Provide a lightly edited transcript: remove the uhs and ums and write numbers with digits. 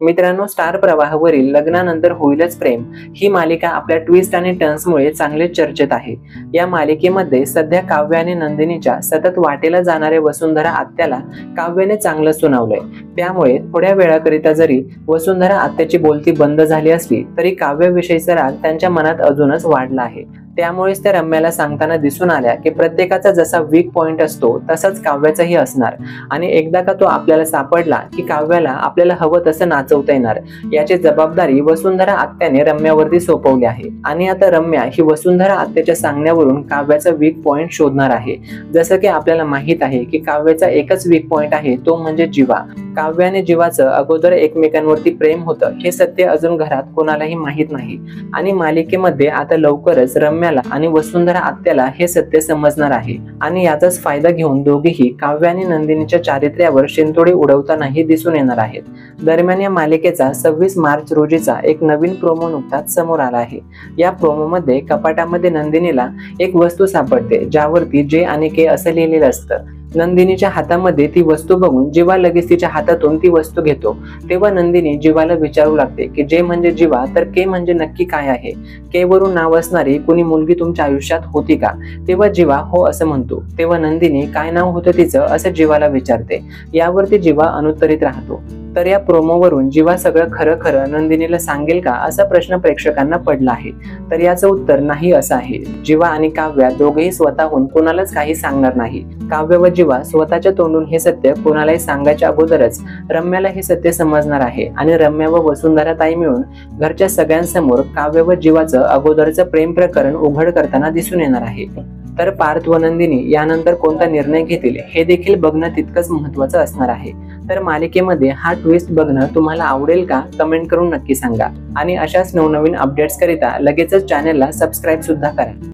मित्रांनो, स्टार प्रवाहावरील लग्नानंतर होईलच प्रेम ही मालिका आपल्या ट्विस्ट आणि टर्न्समुळे चांगले चर्चेत आहे। या मालिकेमध्ये सध्या काव्य आणि नंदिनीच्या सतत वाटेला जाणाऱ्या वसुंधरा आत्याला काव्याने चांगलं सुनावलंय। त्यामुळे थोड्या वेळाकरिता जरी वसुंधरा आत्याची बोलती बंद झाली असली तरी काव्याविषयीचा राग त्यांच्या मनात अजूनच वाढला आहे। त्यामुळेच त्या रम्याला सांगताना दिसून आल्या की प्रत्येकाचा जसा वीक पॉइंट असतो तसाच काव्याचाही असणार आणि एकदा का तो आपल्याला सापडला की काव्याला आपल्याला हवं तसं नाचवता येणार। याची जबाबदारी वसुंधरा आत्याने रम्यावरती सोपवली आहे आणि आता रम्या ही वसुंधरा आत्याच्या सांगण्यावरून काव्याचा वीक पॉइंट शोधणार आहे। जसं की आपल्याला माहित आहे की काव्याचा एकच वीक पॉइंट आहे, तो म्हणजे जीवा। काव्य आणि जीवाचं अगोदर एकमेकांवरती प्रेम होतं हे सत्य अजून घरात कोणालाही माहित नाही आणि मालिकेमध्ये आता लवकरच रम्याला आणि वसुंधरा आत्याला हे सत्य समजणार आहे आणि याचाच फायदा घेऊन दोघेही काव्य आणि नंदिनीच्या चारित्र्यावर शिंतोडे उडवतानाही दिसून येणार आहेत। दरम्यान या मालिकेचा 26 मार्च रोजीचा एक नवीन प्रोमो नुकताच समोर आला आहे। या प्रोमोमध्ये कपाटामध्ये नंदिनीला एक वस्तू सापडते ज्यावरती जे आणि के असं लिहिलेलं असतं। नंदिनीच्या हातामध्ये ती वस्तू बघून जीवा लगेच तिच्या हातातून ती वस्तू घेतो। तेव्हा नंदिनी जीवाला विचारू लागते की जे म्हणजे जीवा तर के म्हणजे नक्की काय आहे। के वरून नाव असणारी कोणी मुलगी तुमच्या आयुष्यात होती का? तेव्हा जीवा हो असं म्हणतो। तेव्हा नंदिनी काय नाव होतं तिचं असं जीवाला विचारते। यावरती जीवा अनुत्तरित राहतो। तर या प्रोमोवरून जीवा सगळं खरं खरं नंदिनीला सांगेल का असा प्रश्न प्रेक्षकांना पडला आहे। तर याचं उत्तर नाही असं आहे। जीवा आणि काव्या दोघेही स्वतःहून कोणालाच काही सांगणार नाही। काव्य व जीवा स्वतःच्या तोंडून हे सत्य कोणालाही सांगायच्या अगोदरच रम्याला हे सत्य समजणार आहे आणि रम्या व वसुंधरा ताई मिळून घरच्या सगळ्यांसमोर काव्य व जीवाचं अगोदरचं प्रेम प्रकरण उघड करताना दिसून येणार आहे। तर पार्थ व नंदिनी यानंतर कोणता निर्णय घेतील हे देखील बघणं तितकंच महत्त्वाचं असणार आहे। तर मालिकेमध्ये हा ट्विस्ट बघणं तुम्हाला आवडेल का? कमेंट करून नक्की सांगा आणि अशाच नवनवीन अपडेट्स करिता लगेचच चॅनलला सबस्क्राईब सुद्धा करा।